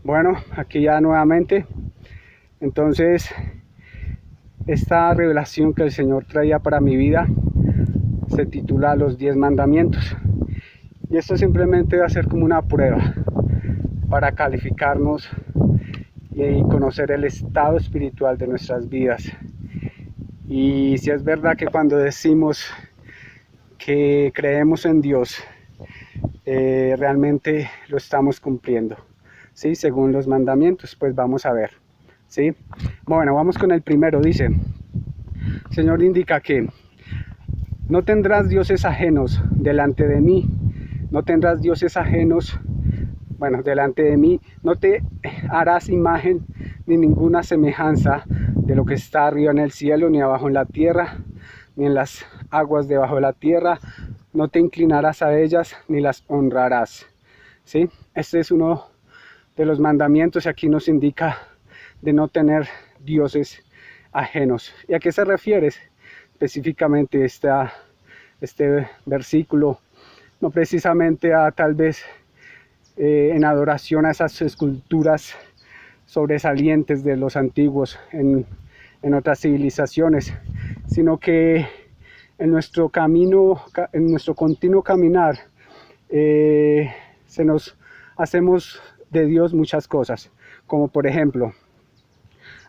Bueno, aquí ya nuevamente. Entonces, esta revelación que el Señor traía para mi vida se titula Los 10 mandamientos. Y esto simplemente va a ser como una prueba para calificarnos y conocer el estado espiritual de nuestras vidas. Y si es verdad que cuando decimos que creemos en Dios, realmente lo estamos cumpliendo, ¿sí? Según los mandamientos, pues vamos a ver, ¿sí? Bueno, vamos con el primero. Dice, el Señor indica que no tendrás dioses ajenos delante de mí, no tendrás dioses ajenos, bueno, delante de mí, no te harás imagen ni ninguna semejanza de lo que está arriba en el cielo, ni abajo en la tierra, ni en las aguas debajo de la tierra. No te inclinarás a ellas, ni las honrarás. ¿Sí? Este es uno de los mandamientos y aquí nos indica de no tener dioses ajenos. ¿Y a qué se refiere específicamente este versículo? No precisamente a tal vez en adoración a esas esculturas sobresalientes de los antiguos en otras civilizaciones, sino que en nuestro camino, en nuestro continuo caminar, hacemos de Dios muchas cosas, como por ejemplo,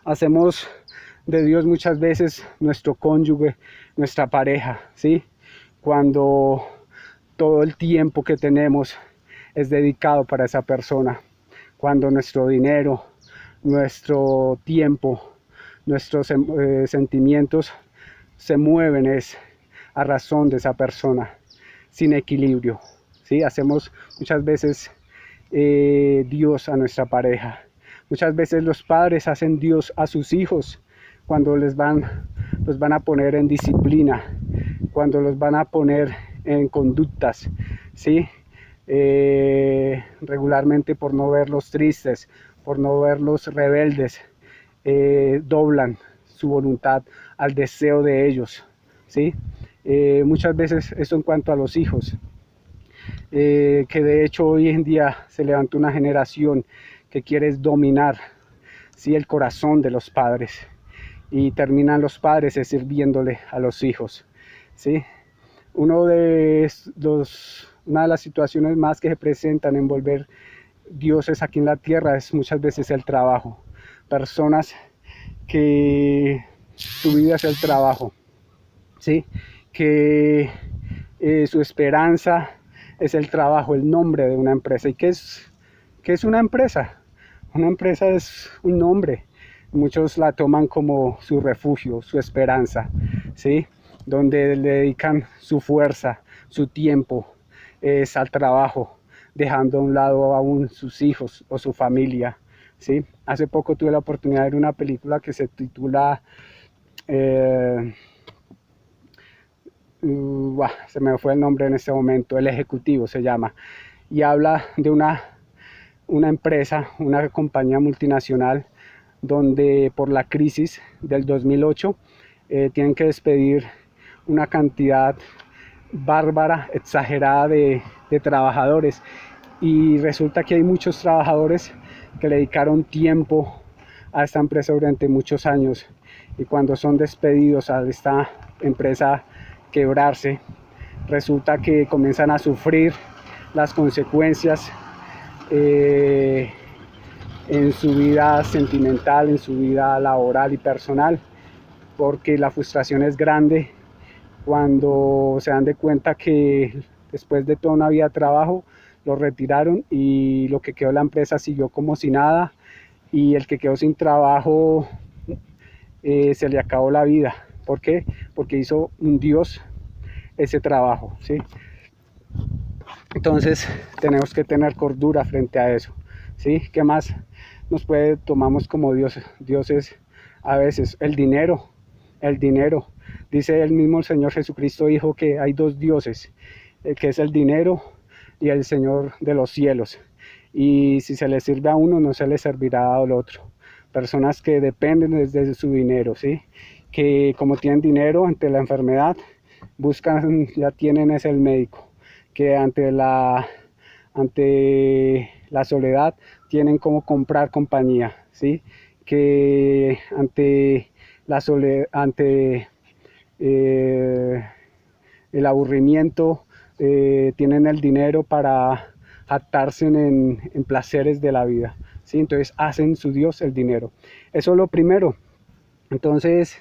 hacemos de Dios muchas veces nuestro cónyuge, nuestra pareja, ¿sí? Cuando todo el tiempo que tenemos es dedicado para esa persona, cuando nuestro dinero, nuestro tiempo, nuestros sentimientos se mueven es a razón de esa persona, sin equilibrio, ¿sí? Hacemos muchas veces Dios a nuestra pareja. Muchas veces los padres hacen Dios a sus hijos cuando los van a poner en disciplina, cuando los van a poner en conductas, ¿sí? Regularmente por no verlos tristes, por no verlos rebeldes, doblan su voluntad al deseo de ellos, ¿sí? Muchas veces esto en cuanto a los hijos, que de hecho hoy en día se levantó una generación que quiere dominar, ¿sí?, el corazón de los padres, y terminan los padres sirviéndole a los hijos, ¿sí? Una de las situaciones más que se presentan en volver dioses aquí en la tierra es muchas veces el trabajo. Personas que su vida es el trabajo, ¿sí? Que su esperanza es el trabajo, el nombre de una empresa. ¿Y qué es una empresa? Una empresa es un nombre. Muchos la toman como su refugio, su esperanza, ¿sí? Donde le dedican su fuerza, su tiempo, es al trabajo, dejando a un lado aún sus hijos o su familia, ¿sí? Hace poco tuve la oportunidad de ver una película que se titula se me fue el nombre en este momento, El Ejecutivo se llama, y habla de una empresa, una compañía multinacional, donde por la crisis del 2008 tienen que despedir una cantidad bárbara, exagerada de trabajadores, y resulta que hay muchos trabajadores que le dedicaron tiempo a esta empresa durante muchos años, y cuando son despedidos a esta empresa quebrarse, resulta que comienzan a sufrir las consecuencias en su vida sentimental, en su vida laboral y personal, porque la frustración es grande cuando se dan de cuenta que después de toda una vida de trabajo lo retiraron y lo que quedó la empresa siguió como si nada, y el que quedó sin trabajo se le acabó la vida. ¿Por qué? Porque hizo un Dios ese trabajo, ¿sí? Entonces tenemos que tener cordura frente a eso, ¿sí? ¿Qué más tomamos como dioses a veces? El dinero. Dice el mismo Señor Jesucristo, dijo que hay dos dioses, que es el dinero y el Señor de los cielos. Y si se le sirve a uno, no se le servirá al otro. Personas que dependen desde su dinero, ¿sí? Que como tienen dinero ante la enfermedad, ya tienen es el médico, que ante la soledad tienen como comprar compañía, ¿sí? Que ante la soledad, ante el aburrimiento, tienen el dinero para jactarse en placeres de la vida, ¿sí? Entonces hacen su Dios el dinero. Eso es lo primero. Entonces,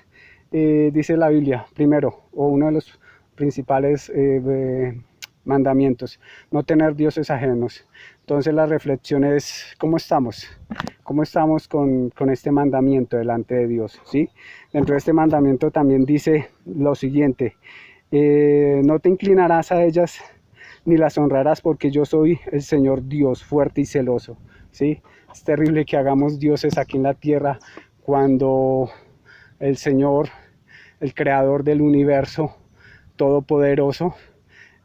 dice la Biblia, primero, o uno de los principales mandamientos, no tener dioses ajenos. Entonces la reflexión es, ¿cómo estamos? ¿Cómo estamos con este mandamiento delante de Dios? ¿Sí? Dentro de este mandamiento también dice lo siguiente, no te inclinarás a ellas ni las honrarás porque yo soy el Señor Dios fuerte y celoso. ¿Sí? Es terrible que hagamos dioses aquí en la tierra cuando el Señor, el creador del universo todopoderoso,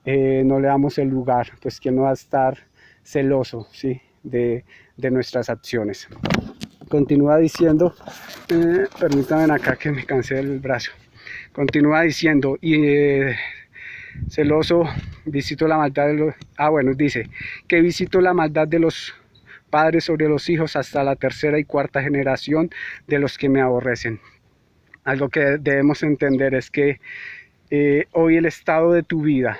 no le damos el lugar, pues que no va a estar celoso, ¿sí? de nuestras acciones. Continúa diciendo, permítanme acá que me cansé del brazo, continúa diciendo, celoso, visito la maldad de los, dice, que visito la maldad de los padres sobre los hijos hasta la tercera y cuarta generación de los que me aborrecen. Algo que debemos entender es que hoy el estado de tu vida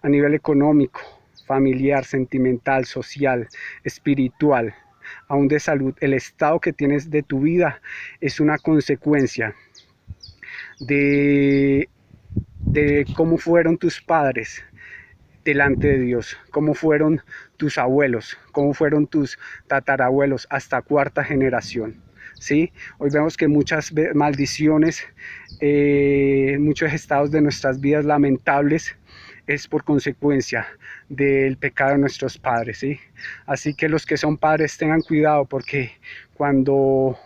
a nivel económico, familiar, sentimental, social, espiritual, aún de salud, el estado que tienes de tu vida es una consecuencia de cómo fueron tus padres delante de Dios, cómo fueron tus abuelos, cómo fueron tus tatarabuelos hasta cuarta generación. ¿Sí? Hoy vemos que muchas maldiciones, muchos estados de nuestras vidas lamentables es por consecuencia del pecado de nuestros padres, ¿sí? Así que los que son padres tengan cuidado porque cuando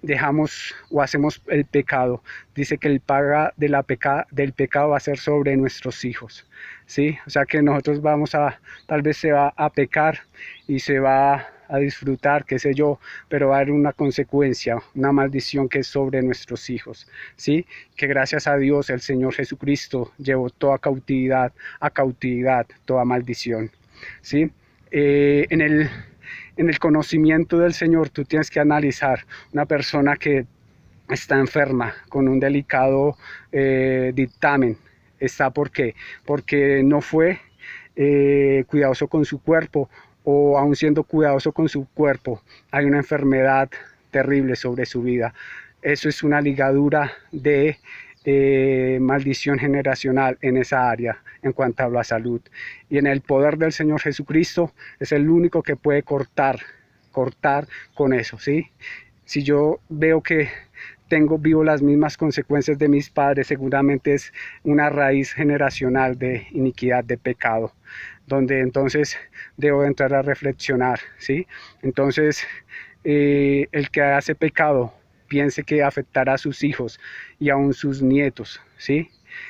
dejamos o hacemos el pecado, dice que el paga de del pecado va a ser sobre nuestros hijos, ¿sí? O sea que nosotros tal vez se va a pecar y se va a disfrutar, qué sé yo, pero va a haber una consecuencia, una maldición que es sobre nuestros hijos, ¿sí? Que gracias a Dios el Señor Jesucristo llevó a cautividad toda maldición, ¿sí? En el conocimiento del Señor tú tienes que analizar una persona que está enferma con un delicado dictamen. ¿Por qué? Porque no fue cuidadoso con su cuerpo, o aun siendo cuidadoso con su cuerpo, hay una enfermedad terrible sobre su vida. Eso es una ligadura de maldición generacional en esa área en cuanto a la salud, y en el poder del Señor Jesucristo es el único que puede cortar con eso, ¿sí? Si yo veo que vivo las mismas consecuencias de mis padres, seguramente es una raíz generacional de iniquidad, de pecado, donde entonces debo entrar a reflexionar, ¿sí? Entonces, el que hace pecado piense que afectará a sus hijos y aún sus nietos, ¿sí?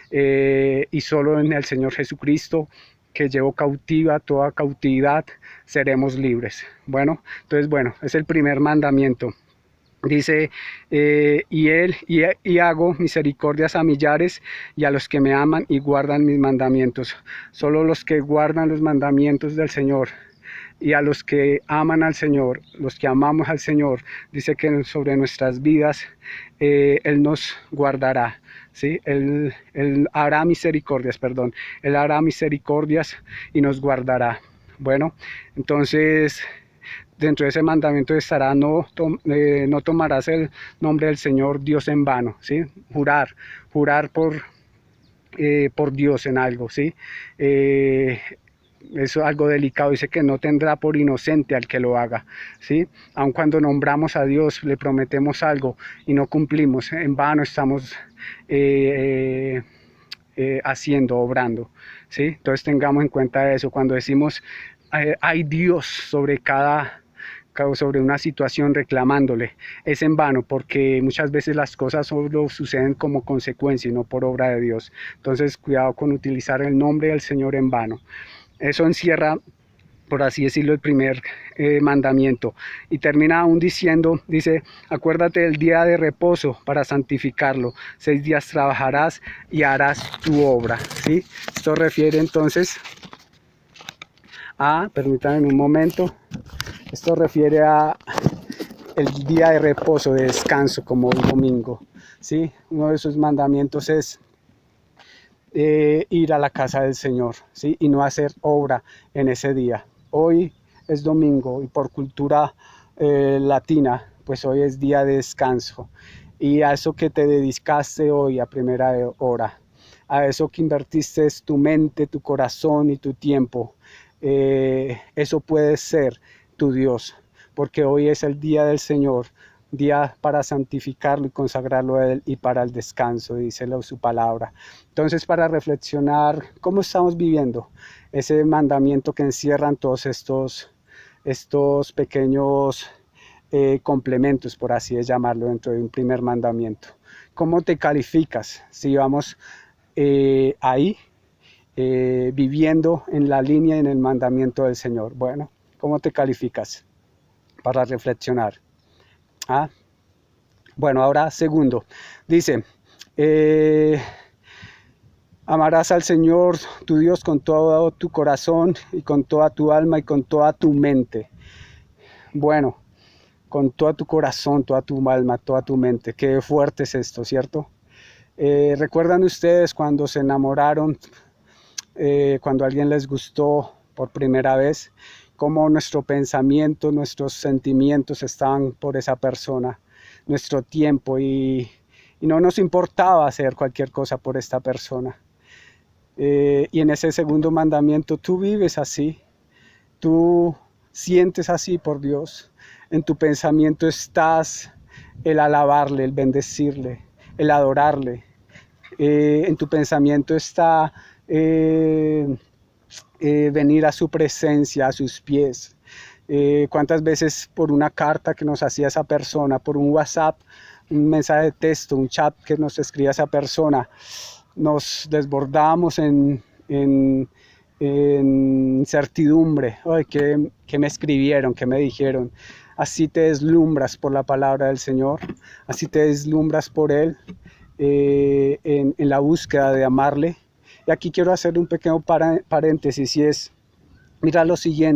Y solo en el Señor Jesucristo, que llevó cautiva toda cautividad, seremos libres. Bueno, entonces, es el primer mandamiento. Dice, y hago misericordias a millares y a los que me aman y guardan mis mandamientos. Solo los que guardan los mandamientos del Señor y a los que aman al Señor, los que amamos al Señor, dice que sobre nuestras vidas Él nos guardará, ¿sí? Él hará misericordias, Él hará misericordias y nos guardará. Bueno, entonces dentro de ese mandamiento estará no tomarás el nombre del Señor Dios en vano, ¿sí? Jurar por Dios en algo, ¿sí? Es algo delicado, dice que no tendrá por inocente al que lo haga, ¿sí? Aun cuando nombramos a Dios, le prometemos algo y no cumplimos, en vano estamos obrando, ¿sí? Entonces tengamos en cuenta eso, cuando decimos hay Dios sobre una situación reclamándole, es en vano, porque muchas veces las cosas solo suceden como consecuencia y no por obra de Dios. Entonces cuidado con utilizar el nombre del Señor en vano. Eso encierra, por así decirlo, el primer mandamiento, y termina aún diciendo, dice, acuérdate del día de reposo para santificarlo, 6 días trabajarás y harás tu obra, ¿sí? Esto refiere entonces Permítanme un momento. Esto refiere a el día de reposo, de descanso, como el domingo, ¿sí? Uno de sus mandamientos es ir a la casa del Señor, ¿sí? Y no hacer obra en ese día. Hoy es domingo y por cultura latina, pues hoy es día de descanso. Y a eso que te dedicaste hoy a primera hora, a eso que invertiste es tu mente, tu corazón y tu tiempo, eso puede ser tu Dios, porque hoy es el día del Señor, día para santificarlo y consagrarlo a Él y para el descanso, dice su palabra. Entonces, para reflexionar cómo estamos viviendo ese mandamiento que encierran todos estos pequeños complementos, por así llamarlo, dentro de un primer mandamiento. ¿Cómo te calificas? Si vamos ahí, viviendo en la línea y en el mandamiento del Señor. Bueno, ¿cómo te calificas? Para reflexionar. Bueno, ahora segundo. Dice, amarás al Señor tu Dios con todo tu corazón y con toda tu alma y con toda tu mente. Bueno, con todo tu corazón, toda tu alma, toda tu mente. Qué fuerte es esto, ¿cierto? ¿Recuerdan ustedes cuando se enamoraron, cuando alguien les gustó por primera vez, cómo nuestro pensamiento, nuestros sentimientos estaban por esa persona, nuestro tiempo y no nos importaba hacer cualquier cosa por esta persona? Y en ese segundo mandamiento tú vives así, tú sientes así por Dios, en tu pensamiento estás el alabarle, el bendecirle, el adorarle, en tu pensamiento está venir a su presencia, a sus pies. ¿Cuántas veces por una carta que nos hacía esa persona, por un WhatsApp, un mensaje de texto, un chat que nos escribía esa persona, nos desbordamos en certidumbre? Ay, ¿qué me escribieron? ¿Qué me dijeron? Así te deslumbras por la palabra del Señor, así te deslumbras por Él, en la búsqueda de amarle. Y aquí quiero hacer un pequeño paréntesis, y es, mira lo siguiente.